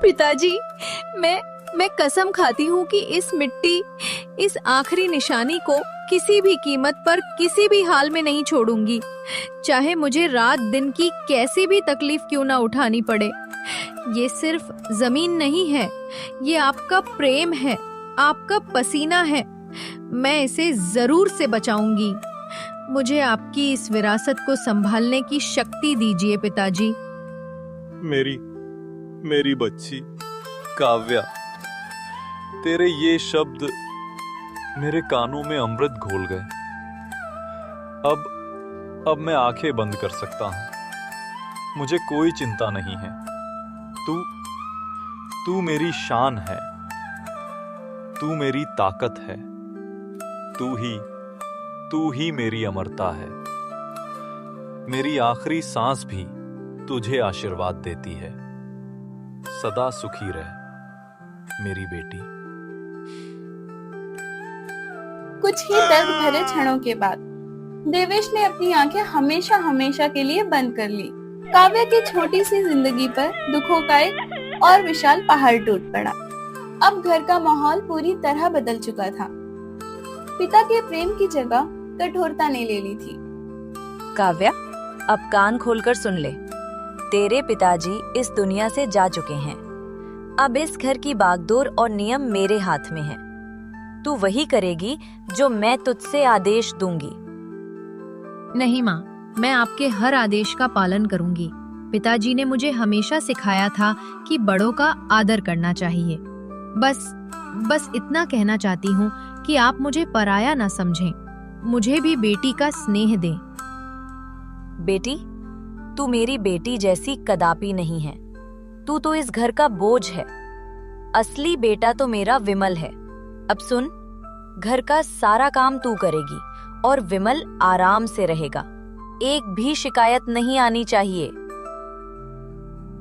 पिताजी, मैं कसम खाती हूँ कि इस आखिरी निशानी को किसी भी कीमत पर किसी भी हाल में नहीं छोड़ूंगी, चाहे मुझे रात दिन की कैसी भी तकलीफ क्यों ना उठानी पड़े। ये सिर्फ जमीन नहीं है, ये आपका प्रेम है, आपका पसीना है। मैं इसे जरूर से बचाऊंगी। मुझे आपकी इस विरासत को संभालने की शक्ति दीजिए पिताजी। मेरी बच्ची काव्या, तेरे ये शब्द मेरे कानों में अमृत घोल गए। अब मैं आंखें बंद कर सकता हूं। मुझे कोई चिंता नहीं है। तू मेरी शान है, तू मेरी ताकत है, तू ही मेरी अमरता है। मेरी आखिरी सांस भी तुझे आशीर्वाद देती है। सदा सुखी रह मेरी बेटी। कुछ ही दर्द भरे क्षणों के बाद देवेश ने अपनी आंखें हमेशा हमेशा के लिए बंद कर ली। काव्या की छोटी सी जिंदगी पर दुखों का एक और विशाल पहाड़ टूट पड़ा। अब घर का माहौल पूरी तरह बदल चुका था। पिता के प्रेम की जगह कठोरता ने ले ली थी। काव्या, अब कान खोलकर सुन ले। तेरे पिताजी इस दुनिया से जा चुके हैं। अब इस घर की बागडोर और नियम मेरे हाथ में है। तू वही करेगी जो मैं तुझसे आदेश दूंगी। नहीं माँ, मैं आपके हर आदेश का पालन करूंगी। पिताजी ने मुझे हमेशा सिखाया था कि बड़ों का आदर करना चाहिए। बस इतना कहना चाहती हूँ कि आप मुझे पराया ना समझें। मुझे भी बेटी का स्नेह दें। बेटी, तू मेरी बेटी जैसी कदापि नहीं है। तू तो इस घर का बोझ है। असली बेटा तो मेरा विमल है। अब सुन, घर का सारा काम तू करेगी और विमल आराम से रहेगा। एक भी शिकायत नहीं आनी चाहिए।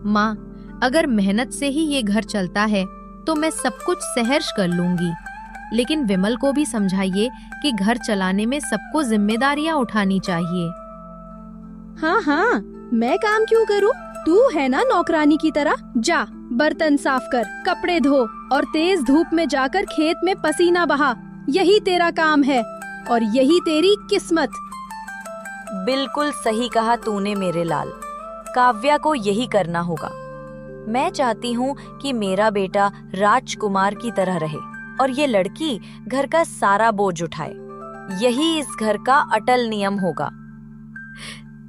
माँ, अगर मेहनत से ही ये घर चलता है तो मैं सब कुछ सहर्ष कर लूंगी, लेकिन विमल को भी समझाइए कि घर चलाने में सबको जिम्मेदारियां उठानी चाहिए। हाँ, मैं काम क्यों करूँ? तू है ना नौकरानी की तरह। जा, बर्तन साफ कर, कपड़े धो और तेज धूप में जाकर खेत में पसीना बहा। यही तेरा काम है और यही तेरी किस्मत। बिल्कुल सही कहा तूने मेरे लाल। काव्या को यही करना होगा। मैं चाहती हूँ कि मेरा बेटा राजकुमार की तरह रहे और ये लड़की घर का सारा बोझ उठाए। यही इस घर का अटल नियम होगा।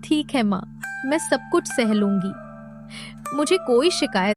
ठीक है माँ, मैं सब कुछ सह लूंगी। मुझे कोई शिकायत